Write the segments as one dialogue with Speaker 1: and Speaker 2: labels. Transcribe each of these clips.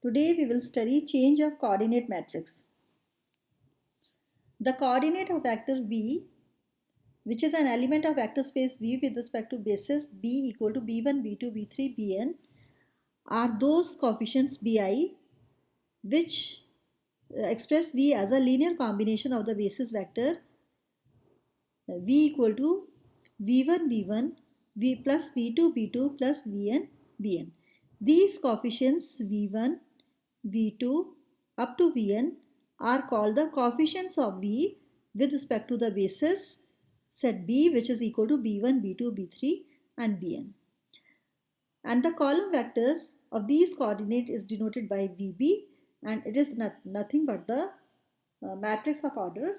Speaker 1: Today we will study change of coordinate matrix. The coordinate of vector v, which is an element of vector space V with respect to basis b equal to b1, b2, b3, bn, are those coefficients bi which express v as a linear combination of the basis vector v equal to v1 v1 v plus v2 v2 plus vn vn. These coefficients v1 v2 up to vn are called the coefficients of v with respect to the basis set b, which is equal to b1 b2 b3 and bn, and the column vector of these coordinate is denoted by vb, and it is nothing but the matrix of order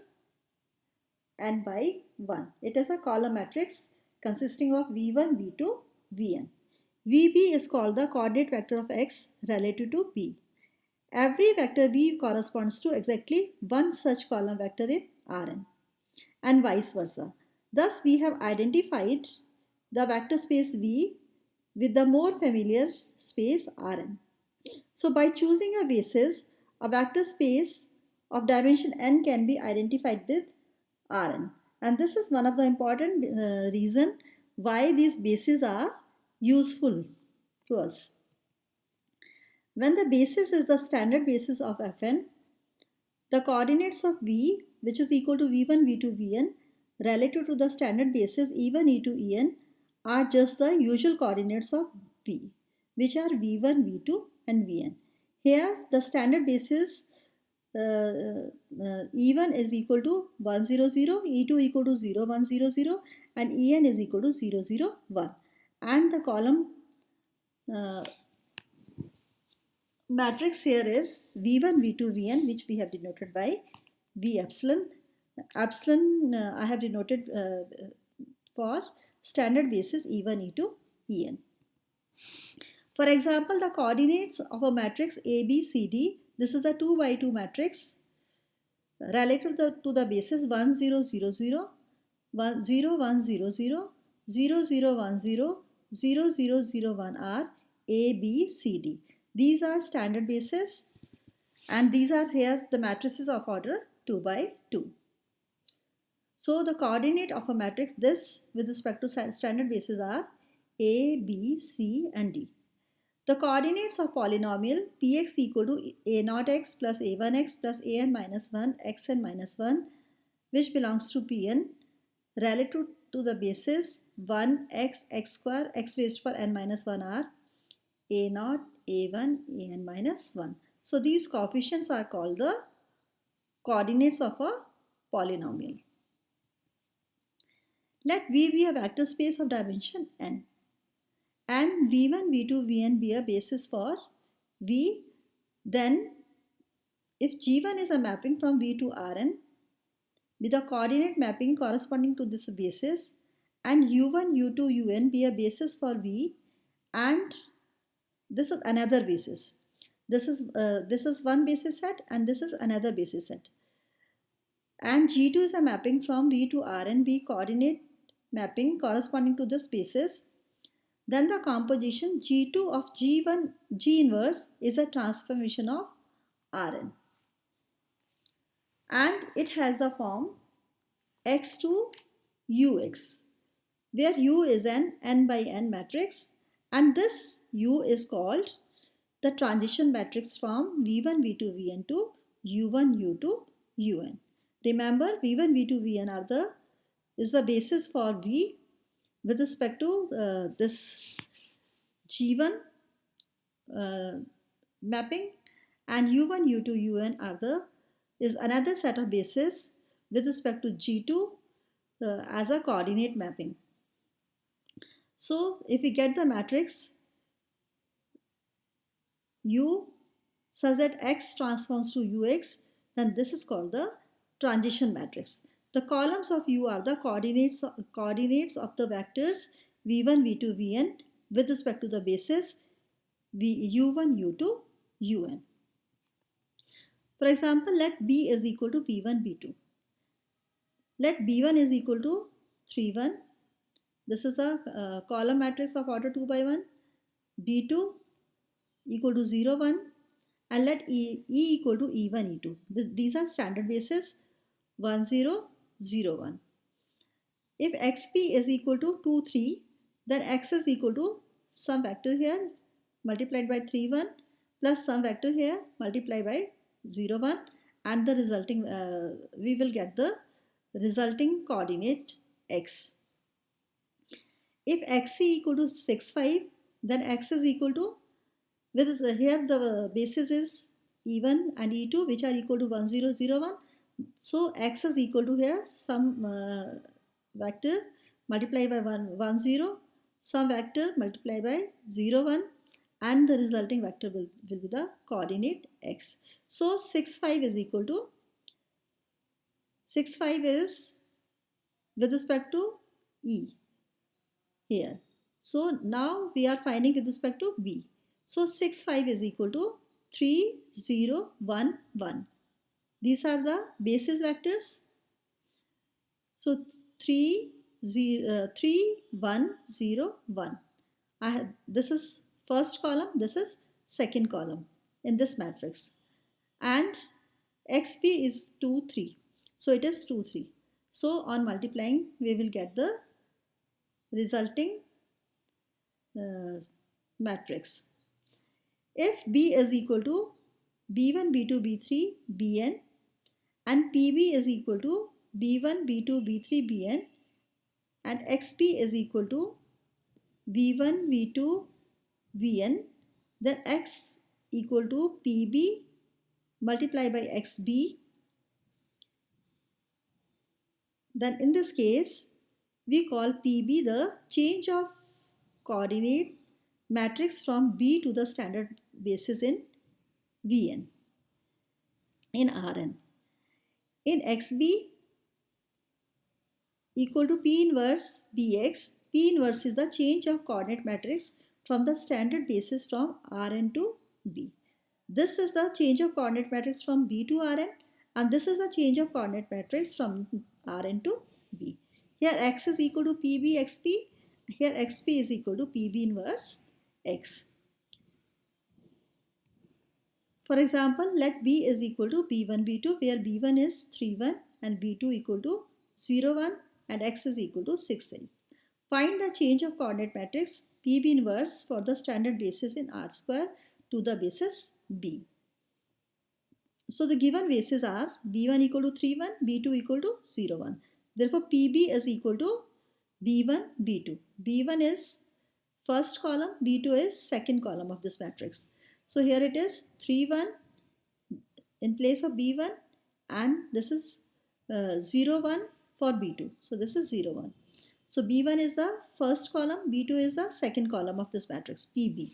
Speaker 1: n by 1. It is a column matrix consisting of v1, v2, vn. vb is called the coordinate vector of x relative to b. Every vector v corresponds to exactly one such column vector in Rn, and vice versa. Thus, we have identified the vector space V with the more familiar space Rn. So, by choosing a basis, a vector space of dimension n can be identified with Rn, and this is one of the important reason why these bases are useful to us. When the basis is the standard basis of Fn, the coordinates of V, which is equal to v1, v2, vn, relative to the standard basis e1, e2, en, are just the usual coordinates of V, which are v1, v2 and vn. Here the standard basis e1 is equal to 1, 0, 0, e2 equal to 0, 1, 0, 0 and en is equal to 0, 0, 1, and the column matrix here is v1, v2, vn, which we have denoted by v epsilon. Epsilon I have denoted for standard basis e1, e2, en. For example, the coordinates of a matrix A, B, C, D, this is a 2 by 2 matrix relative to the basis 1, 0, 0, 0, 1, 0, 1, 0, 0, 0, 0, 1, 0, 0, 0, 0, 1 are A, B, C, D. These are standard bases, and these are here the matrices of order 2 by 2. So the coordinate of a matrix this with respect to standard bases are A, B, C and D. The coordinates of polynomial Px equal to a0x plus a1x plus an minus 1 xn minus 1, which belongs to Pn, relative to the basis 1 x square x raised to power n minus 1 are a0, a1, an minus 1. So these coefficients are called the coordinates of a polynomial. Let V be a vector space of dimension n, and v1, v2, vn be a basis for V. Then if G1 is a mapping from V to Rn with a coordinate mapping corresponding to this basis, and u1, u2, un be a basis for V, and this is another basis. This is one basis set and this is another basis set, and G2 is a mapping from V to Rn, be coordinate mapping corresponding to this basis, then the composition G2 of G1 G inverse is a transformation of Rn, and it has the form x to ux, where U is an n by n matrix, and this U is called the transition matrix from v1, v2, vn to u1, u2, un. Remember, v1, v2, vn is the basis for V with respect to this G1 mapping, and u1, u2, un is another set of bases with respect to G2 as a coordinate mapping. So if we get the matrix U such that x transforms to ux, then this is called the transition matrix. The columns of U are the coordinates of the vectors v1, v2, vn with respect to the basis u1, u2, un. For example, let B is equal to p1, b2. Let b1 is equal to 3, 1. This is a column matrix of order 2 by 1. b2 equal to 0, 1. and let E equal to E1, E2. These are standard bases 1, 0, 0, 1. If xp is equal to 2, 3, then x is equal to some vector here multiplied by 3, 1 plus some vector here multiplied by 0, 1, and the resulting we will get the resulting coordinate x. If x equal to 6, 5, then x is equal to, with here the basis is E1 and E2 which are equal to 1, 0, 0, 1. So x is equal to here some vector multiplied by 1, 1, 0, some vector multiplied by 0, 1, and the resulting vector will be the coordinate x. So 6, 5 is equal to 6, 5 is with respect to E here. So now we are finding with respect to B. So 6, 5 is equal to 3, 0, 1, 1. These are the basis vectors. So 3, 1, 0, 1. This is first column, this is second column in this matrix. And xp is 2, 3. So it is 2, 3. So on multiplying, we will get the resulting matrix. If B is equal to B1, B2, B3, Bn, and PB is equal to B1, B2, B3, Bn, and XP is equal to V1, V2, Vn, then X equal to PB multiplied by XB. Then in this case, we call PB the change of coordinate matrix from B to the standard basis in Vn, in Rn. In XB equal to P inverse Bx, P inverse is the change of coordinate matrix from the standard basis from Rn to B. This is the change of coordinate matrix from B to Rn, and this is the change of coordinate matrix from Rn to B. Here x is equal to PB xp, here xp is equal to PB inverse x. For example, let B is equal to B1, B2, where B1 is 3, 1 and B2 equal to 0, 1 and x is equal to 6, 8. Find the change of coordinate matrix PB inverse for the standard basis in R square to the basis B. So the given bases are B1 equal to 3, 1, B2 equal to 0, 1. Therefore, PB is equal to B1, B2. B1 is first column, B2 is second column of this matrix. So here it is 3, 1 in place of B1, and this is 0, 1 for B2. So this is 0, 1. So B1 is the first column, B2 is the second column of this matrix, PB.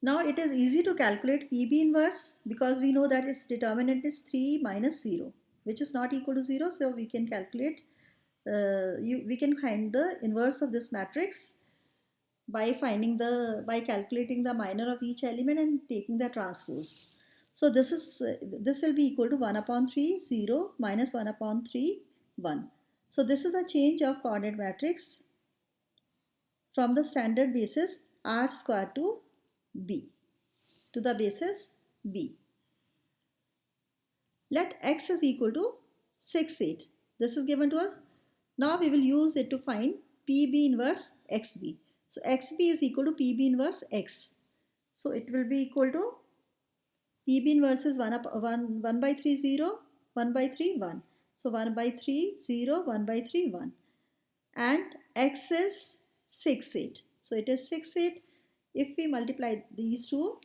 Speaker 1: Now it is easy to calculate PB inverse because we know that its determinant is 3 minus 0, which is not equal to 0. So we can calculate, we can find the inverse of this matrix by calculating the minor of each element and taking the transpose. So this will be equal to 1 upon 3, 0 minus 1 upon 3, 1. So this is a change of coordinate matrix from the standard basis R square to B, to the basis B. Let x is equal to 6, 8. This is given to us. Now we will use it to find PB inverse XB. So XB is equal to PB inverse X. So it will be equal to PB inverse is 1 by 3, 0, 1 by 3, 1. So 1 by 3, 0, 1 by 3, 1. And X is 6, 8. So it is 6, 8. If we multiply these two,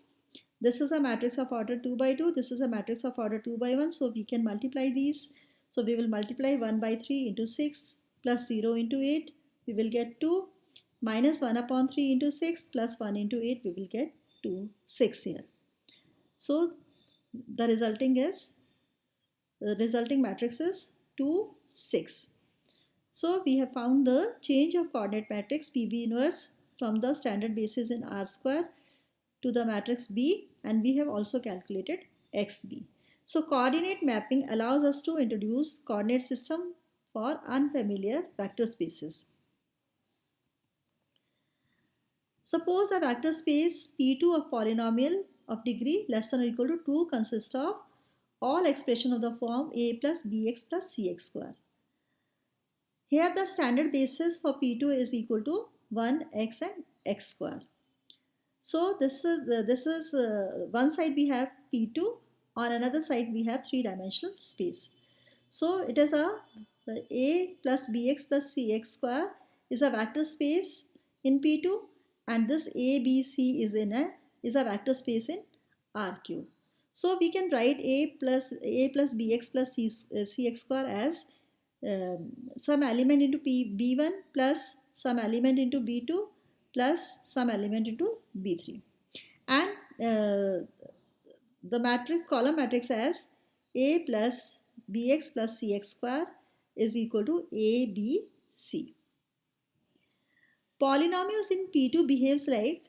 Speaker 1: this is a matrix of order 2 by 2. This is a matrix of order 2 by 1. So we can multiply these. So we will multiply 1 by 3 into 6 plus 0 into 8. We will get 2 minus 1 upon 3 into 6 plus 1 into 8. We will get 2, 6 here. So the resulting matrix is 2, 6. So we have found the change of coordinate matrix PB inverse from the standard basis in R square to the matrix B, and we have also calculated XB. So coordinate mapping allows us to introduce coordinate system for unfamiliar vector spaces. Suppose a vector space P2 of polynomial of degree less than or equal to 2 consists of all expression of the form a plus bx plus cx square. Here the standard basis for P2 is equal to 1x and x square. So this is one side we have P2, on another side we have three-dimensional space. So it is a plus bx plus cx square is a vector space in P2, and this a b c is a vector space in R cube. So we can write a plus bx plus cx square as some element into b1 plus some element into b2 plus some element into b3, and the matrix column matrix as a plus bx plus cx square is equal to a b c. Polynomials in P2 behaves like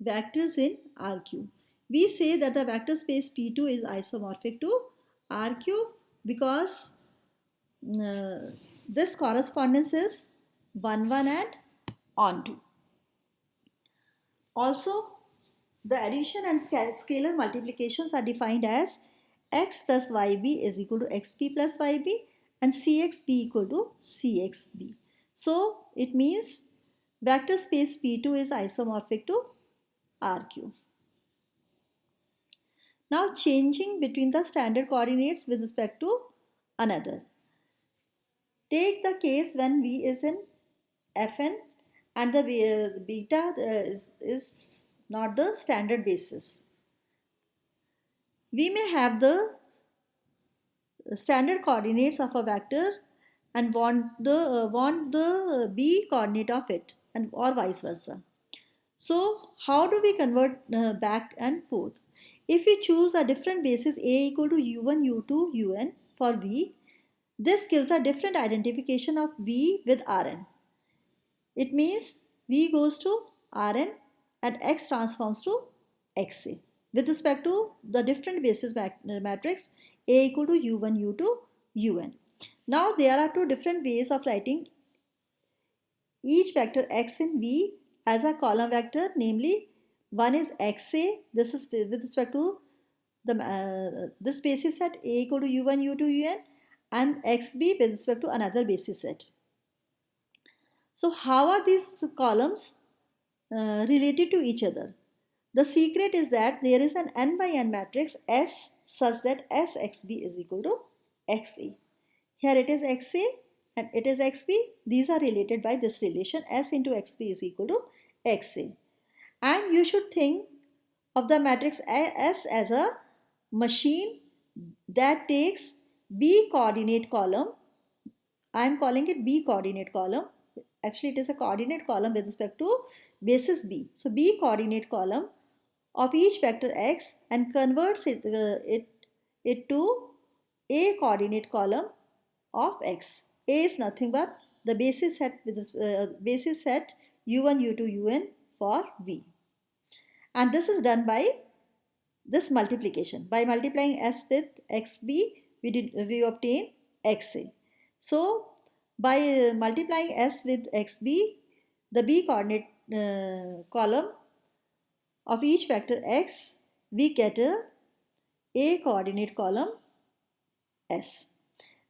Speaker 1: vectors in R cube. We say that the vector space P2 is isomorphic to R cube because this correspondence is 1, 1 and on 2. Also, the addition and scalar multiplications are defined as x plus yb is equal to xp plus yb and cxb equal to cxb. So, it means vector space P2 is isomorphic to R cube. Now, changing between the standard coordinates with respect to another. Take the case when V is in Fn and the beta is not the standard basis. We may have the standard coordinates of a vector and want the b coordinate of it, and or vice versa. So how do we convert back and forth? If we choose a different basis a equal to u1, u2, un for V, this gives a different identification of V with Rn. It means V goes to Rn and X transforms to Xa with respect to the different basis matrix A equal to u1, u2, un. Now there are two different ways of writing each vector X in V as a column vector, namely one is Xa, this is with respect to the this basis set A equal to u1, u2, un, and xb with respect to another basis set. So how are these columns related to each other? The secret is that there is an n by n matrix S such that Sxb is equal to Xa. Here it is Xa and it is Xb. These are related by this relation. S into Xb is equal to Xa. And you should think of the matrix S as a machine that takes B coordinate column. I am calling it B coordinate column. Actually, it is a coordinate column with respect to basis B. So, B coordinate column of each vector X and converts it to A coordinate column of X. A is nothing but the basis set with basis set u1, u2, un for V. And this is done by this multiplication. By multiplying S with XB, we obtain XA. So, by multiplying S with XB, the B coordinate column of each vector X, we get A coordinate column S.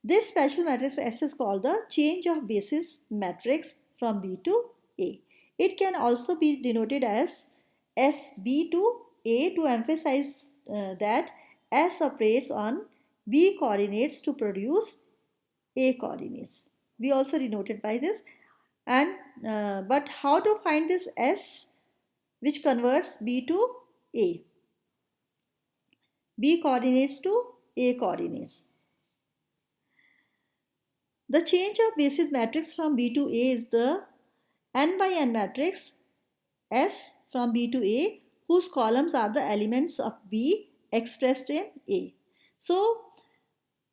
Speaker 1: This special matrix S is called the change of basis matrix from B to A. It can also be denoted as SB to A to emphasize that S operates on B coordinates to produce A coordinates. We also denote it by this. And but how to find this S which converts B to A? B coordinates to A coordinates. The change of basis matrix from B to A is the n by n matrix S from B to A, whose columns are the elements of B expressed in A. So,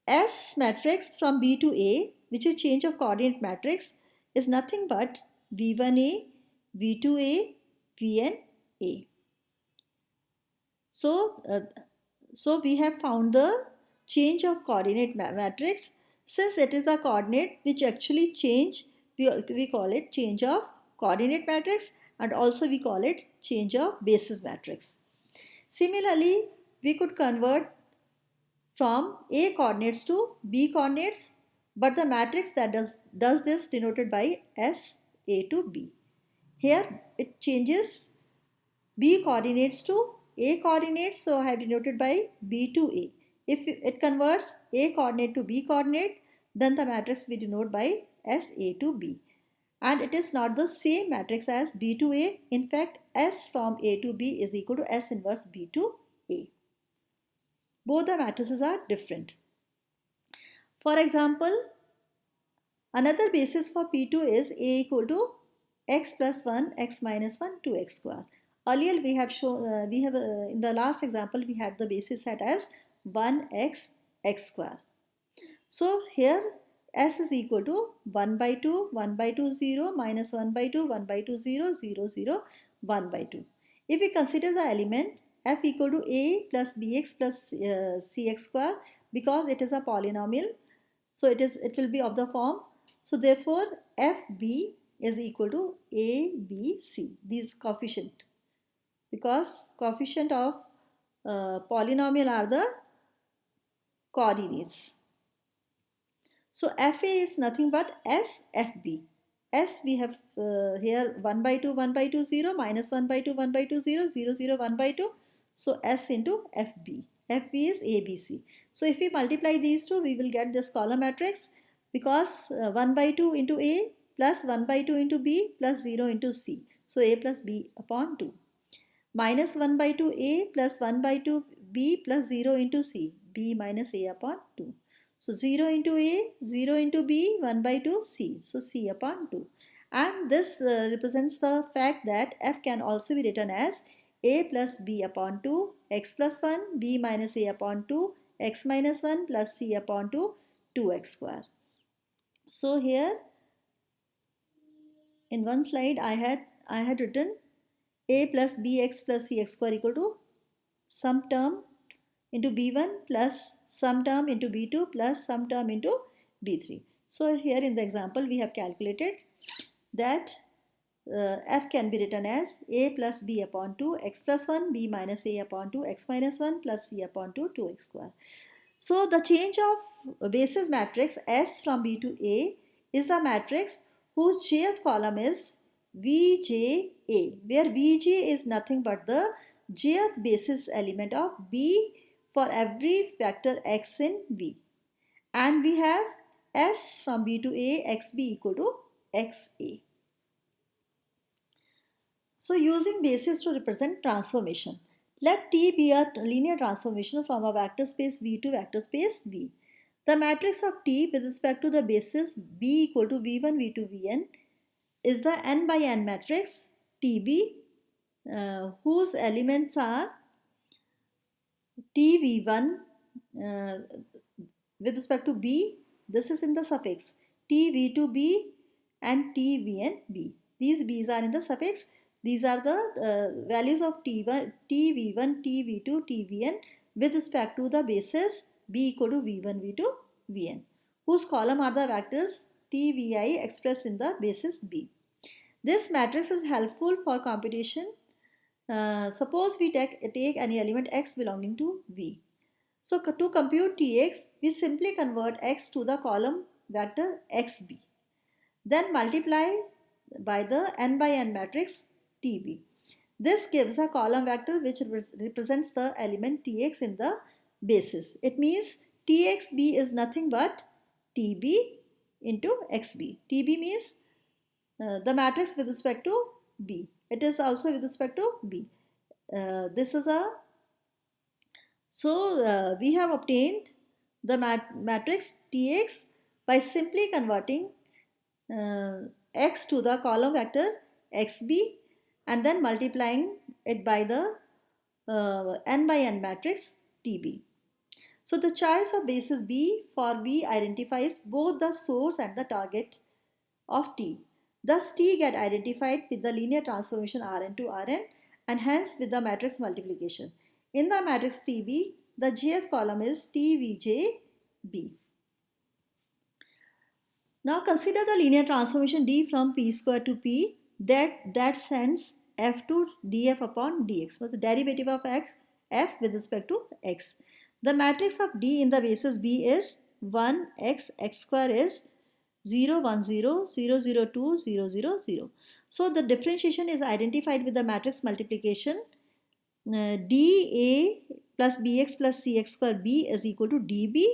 Speaker 1: S matrix from B to A, which is change of coordinate matrix, is nothing but V1A, V2A, Vn-A. So we have found the change of coordinate matrix. Since it is the coordinate which actually change, we call it change of coordinate matrix, and also we call it change of basis matrix. Similarly, we could convert from A coordinates to B coordinates, but the matrix that does this denoted by S A to B. Here it changes B coordinates to A coordinates, so I have denoted by B to A. If it converts A coordinate to B coordinate, then the matrix we denote by S A to B. And it is not the same matrix as B to A. In fact, S from A to B is equal to S inverse B to A. Both the matrices are different. For example, another basis for P2 is A equal to x plus 1, x minus 1, 2x square. Earlier we have shown, in the last example we had the basis set as 1x x square. So here S is equal to 1 by 2, 1 by 2, 0, minus 1 by 2, 1 by 2, 0, 0, 0, 1 by 2. If we consider the element f equal to a plus bx plus cx square, because it is a polynomial, so it will be of the form. So therefore fb is equal to a, b, c. These coefficient, because coefficient of polynomial are the coordinates. So fa is nothing but s fb. S we have here 1 by 2, 1 by 2, 0, minus 1 by 2, 1 by 2, 0, 0, 0, 1 by 2. So S into FB. FB is ABC. So if we multiply these two, we will get this column matrix, because 1 by 2 into A plus 1 by 2 into B plus 0 into C. So A plus B upon 2. Minus 1 by 2 A plus 1 by 2 B plus 0 into C. B minus A upon 2. So 0 into A, 0 into B, 1 by 2 C. So C upon 2. And this represents the fact that f can also be written as a plus b upon 2, x plus 1, b minus a upon 2, x minus 1 plus c upon 2, 2x square. So here in one slide I had written a plus bx plus cx square equal to some term into b1 plus some term into b2 plus some term into b3. So here in the example we have calculated that f can be written as a plus b upon 2, x plus 1, b minus a upon 2, x minus 1 plus c upon 2, 2x square. So the change of basis matrix S from B to A is a matrix whose jth column is VJA, where VJ is nothing but the jth basis element of B for every vector x in V. And we have S from B to A, XB equal to XA. So using basis to represent transformation, let T be a linear transformation from a vector space V to vector space V. The matrix of T with respect to the basis B equal to V1, V2, Vn is the n by n matrix TB, whose elements are TV1 with respect to B, this is in the suffix, TV2B and TVnB. These B's are in the suffix. These are the values of T1, TV1, TV2, TVn with respect to the basis B equal to V1, V2, Vn, whose column are the vectors TVi expressed in the basis B. This matrix is helpful for computation. Suppose we take any element x belonging to V. So to compute Tx, we simply convert x to the column vector xb. Then multiply by the n by n matrix Tb. This gives a column vector which represents the element Tx in the basis. It means Txb is nothing but Tb into xb. Tb means the matrix with respect to B. It is also with respect to B. This is a we have obtained the matrix Tx by simply converting x to the column vector xb and then multiplying it by the n by n matrix Tb. So the choice of basis B for V identifies both the source and the target of T. Thus T get identified with the linear transformation Rn to Rn and hence with the matrix multiplication. In the matrix Tb, the jth column is TVJB. Now consider the linear transformation D from P square to P that sends f to df upon dx, so the derivative of f with respect to x. The matrix of D in the basis B is 1 x, x square is 0 1 0 0 0 2 0 0 0. So the differentiation is identified with the matrix multiplication. dA plus bx plus cx square b is equal to dB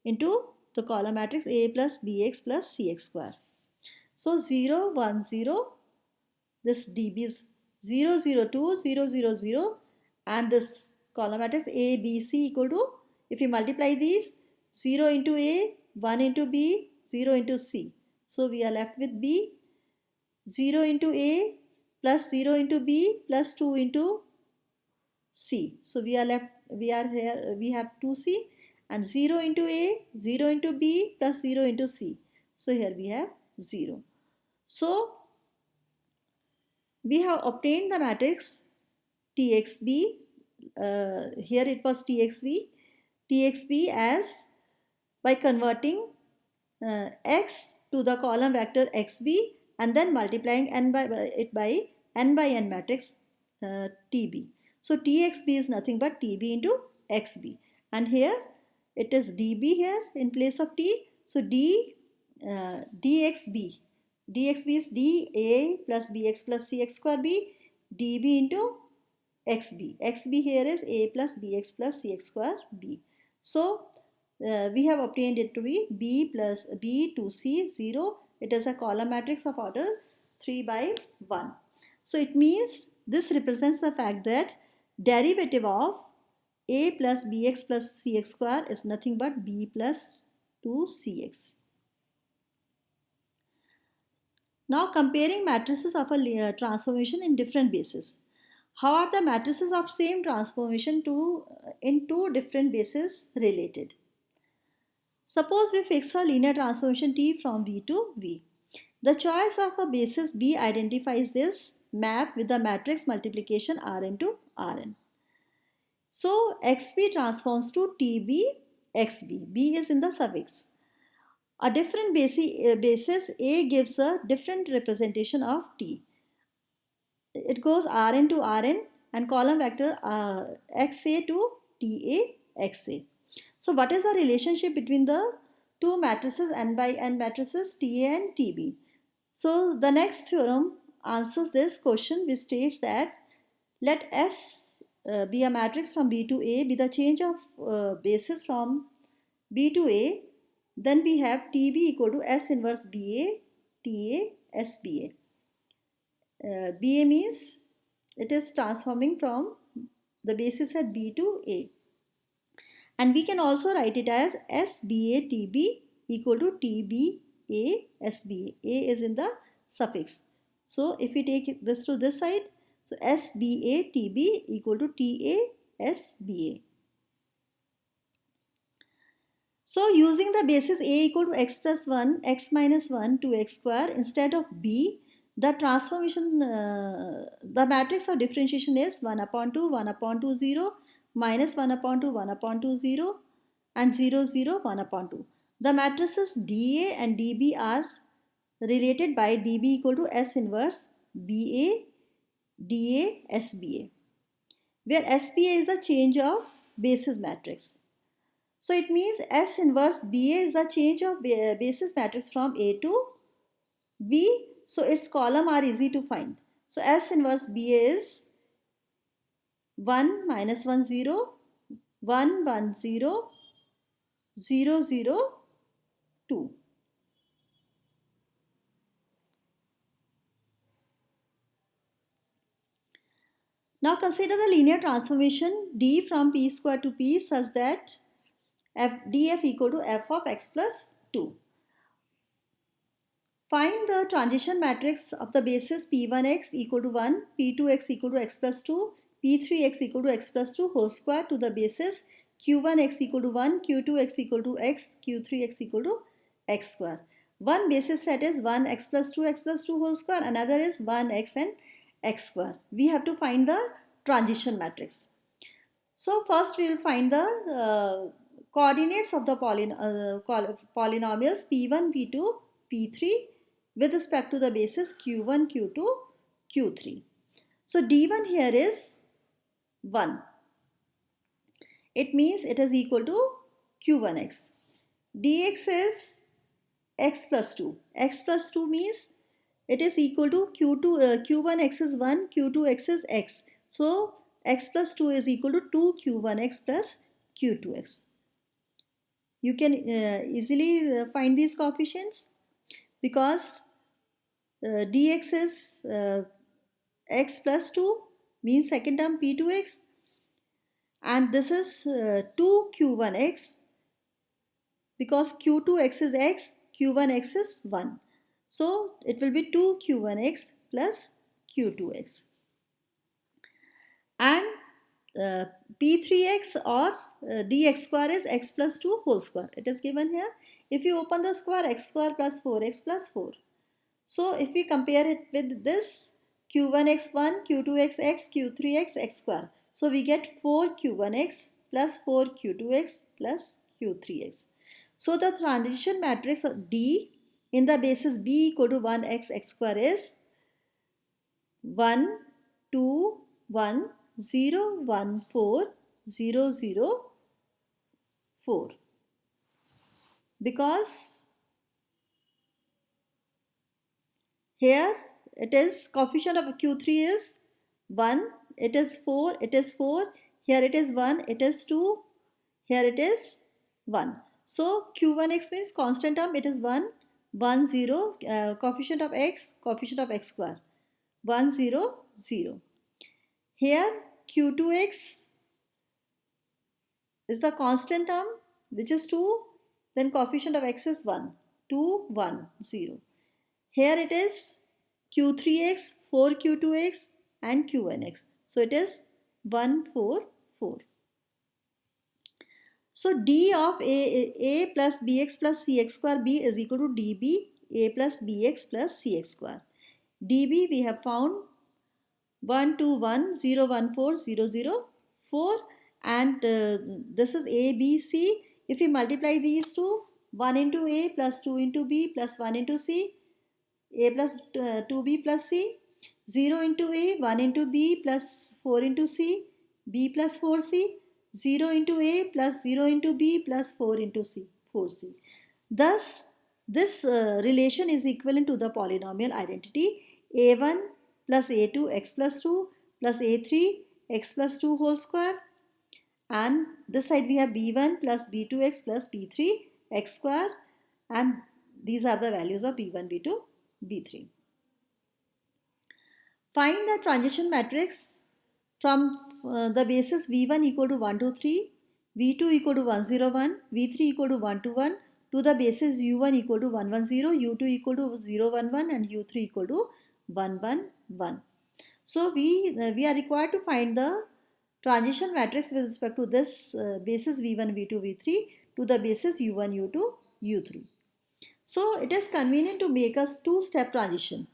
Speaker 1: into the column matrix A plus bx plus cx square. So 0 1 0, this dB is 0 0 2 0 0 0, and this column matrix A B C equal to, if you multiply these, 0 into A, 1 into B, 0 into C. So we are left with B, 0 into A plus 0 into B plus 2 into C. So we are here, we have 2C, and 0 into A, 0 into B plus 0 into C. So here we have 0. So we have obtained the matrix TXB. Here it was TXB as by converting x to the column vector xb and then multiplying n by n matrix TB. So TXB is nothing but TB into XB, and here it is DB here in place of T. So DXB is DA plus BX plus CX square B, DB into XB. XB here is A plus BX plus CX square B. So we have obtained it to be B plus B to C 0. It is a column matrix of order 3 by 1. So it means this represents the fact that derivative of A plus BX plus CX square is nothing but B plus 2CX. Now comparing matrices of a transformation in different bases. How are the matrices of same transformation in two different bases related? Suppose we fix a linear transformation T from V to V. The choice of a basis B identifies this map with the matrix multiplication Rn to Rn. So XB transforms to TB XB. B is in the suffix. A different basis A gives a different representation of T. It goes Rn to Rn and column vector XA to TA XA. So what is the relationship between the two matrices n by n matrices TA and TB? So the next theorem answers this question, which states that let S be a matrix from B to A be the change of basis from B to A. Then we have TB equal to S inverse BA, TA, SBA. BA means it is transforming from the basis at B to A. And we can also write it as SBA TB equal to TBA SBA. A is in the suffix. So if we take this to this side, so SBA TB equal to TA SBA. So using the basis A equal to x plus 1, x minus 1 to x square instead of B, the transformation, the matrix of differentiation is 1 upon 2, 1 upon 2, 0, minus 1 upon 2, 1 upon 2, 0, and 0, 0, 1 upon 2. The matrices DA and DB are related by DB equal to S inverse BA, DA, SBA, where SBA is the change of basis matrix. So it means S inverse BA is the change of basis matrix from A to B. So its column are easy to find. So S inverse BA is 1 minus 1 0, 1 1 0, 0 0 2. Now consider the linear transformation D from P square to P such that df equal to f of x plus 2. Find the transition matrix of the basis P1x equal to 1, P2x equal to x plus 2, P3x equal to x plus 2 whole square to the basis Q1x equal to 1, Q2x equal to x, Q3x equal to x square. One basis set is 1 x plus 2 whole square, another is 1 x and x square. We have to find the transition matrix. So first we will find the coordinates of the polynomials P1, P2, P3 with respect to the basis Q1, Q2, Q3. So D1 here is 1. it means it is equal to q1x. dx is x plus 2. X plus 2 means it is equal to q1x is 1, q2x is x. So x plus 2 is equal to 2 q1x plus q2x. You can easily find these coefficients because dx is x plus 2 means second term p2x, and this is 2 q1x because q2x is x, q1x is 1. So it will be 2 q1x plus q2x. And p3x or dx square is x plus 2 whole square. It is given here. If you open the square, x square plus 4x plus 4. So if we compare it with this, q1x1, q2x, q3x, x square. So we get 4q1x plus 4q2x plus q3x. So the transition matrix of D in the basis B equal to 1x, x square is 1, 2, 1, 0, 1, 4, 0, 0, 4. Because here it is coefficient of q3 is 1, it is 4, it is 4, here it is 1, it is 2, here it is 1. So q1x means constant term, it is 1, 1, 0, coefficient of x square, 1, 0, 0. Here q2x is the constant term which is 2, then coefficient of x is 1, 2, 1, 0. Here it is q3x, 4q2x and q1x. So it is 1, 4, 4. So d of a plus bx plus cx square b is equal to db a plus bx plus cx square. db we have found 1, 2, 1, 0, 1, 4, 0, 0, 4, and this is a, b, c. If we multiply these two, 1 into a plus 2 into b plus 1 into c, a plus 2b plus c, 0 into a, 1 into b plus 4 into c, b plus 4c, 0 into a plus 0 into b plus 4 into c, 4c. Thus, this relation is equivalent to the polynomial identity a1 plus a2 x plus 2 plus a3 x plus 2 whole square, and this side we have b1 plus b2x plus b3 x square, and these are the values of b1, b2, b3. Find the transition matrix from the basis v1 equal to 1 to 3, v2 equal to 1 0 1, v3 equal to 1 to 1 to the basis u1 equal to 1 1 0, u2 equal to 0 1 1 and u3 equal to 1 1 1. So we are required to find the transition matrix with respect to this basis v1, v2, v3 to the basis u1, u2, u3. So it is convenient to make a two-step transition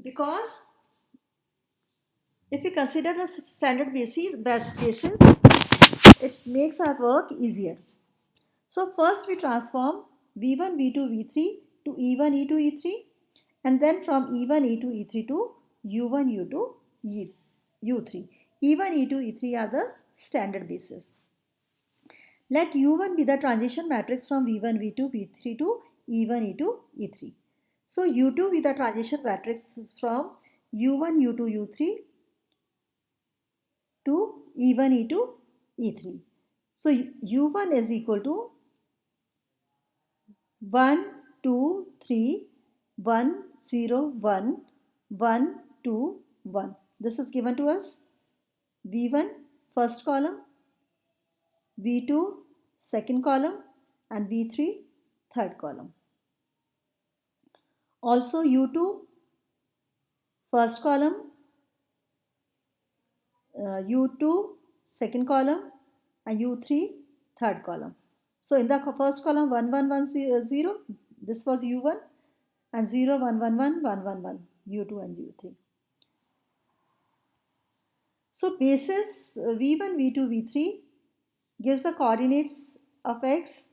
Speaker 1: because if we consider the standard basis, it makes our work easier. So first we transform v1, v2, v3 to e1, e2, e3, and then from e1, e2, e3 to u1, u2, u3. e1, e2, e3 are the standard bases. Let u1 be the transition matrix from v1, v2, v3 to e1, e2, e3. So u2 be the transition matrix from u1, u2, u3 to e1, e2, e3. So u1 is equal to 1, 2, 3, 1, 0, 1, 1, 2, 1. This is given to us v1 first column, v2 second column and v3 third column. Also u2 first column, u2 second column and u3 third column. So in the first column 1 1 1 0, this was u1, and 0 1 1 1 1 1 1 u2 and u3. So basis v1 v2 v3 gives the coordinates of x,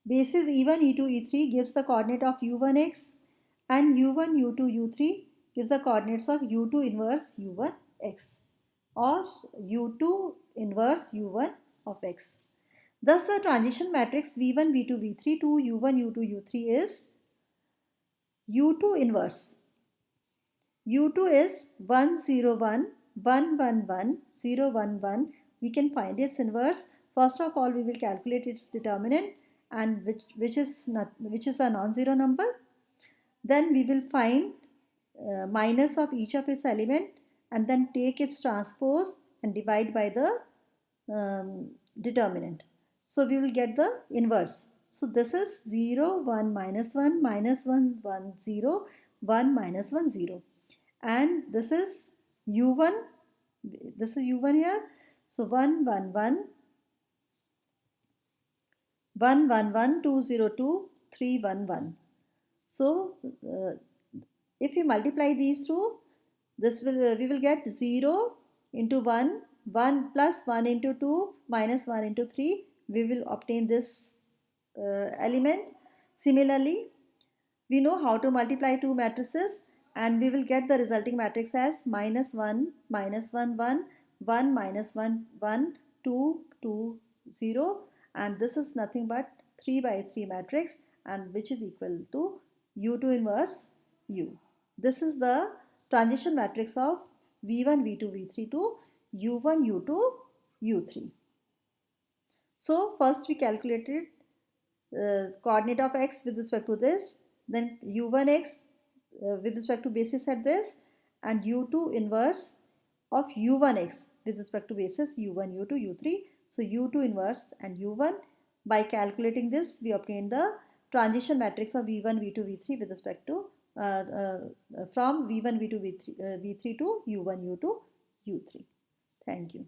Speaker 1: basis e1 e2 e3 gives the coordinate of u1x, and u1 u2 u3 gives the coordinates of u2 inverse u1x, or u2 inverse u1 of x. Thus the transition matrix v1, v2, v3 to u1, u2, u3 is u2 inverse. u2 is 1 0 1 1 1 1 0 1 1. We can find its inverse. First of all, we will calculate its determinant, and which is a non-zero number. Then we will find minors of each of its element, and then take its transpose and divide by the determinant. So we will get the inverse. So this is 0 1 minus 1 minus 1 1 0 1 minus 1 0, and this is u1. This is u1 here. So 1 1 1 1 1 1 2 0 2 3 1 1. So if we multiply these two, this will we will get 0 into 1, 1 plus 1 into 2 minus 1 into 3. We will obtain this element. Similarly, we know how to multiply two matrices, and we will get the resulting matrix as minus 1 minus 1 1 1 minus 1 1 2 2 0, and this is nothing but 3 by 3 matrix, and which is equal to u2 inverse u. This is the transition matrix of v1 v2 v3 to u1 u2 u3. So first we calculated coordinate of x with respect to this, then u1x with respect to basis at this, and u2 inverse of u1x with respect to basis u1 u2 u3. So u2 inverse and u1. By calculating this, we obtained the transition matrix of v1 v2 v3 with respect to from v1 v2 v3 to u1 u2 u3. Thank you.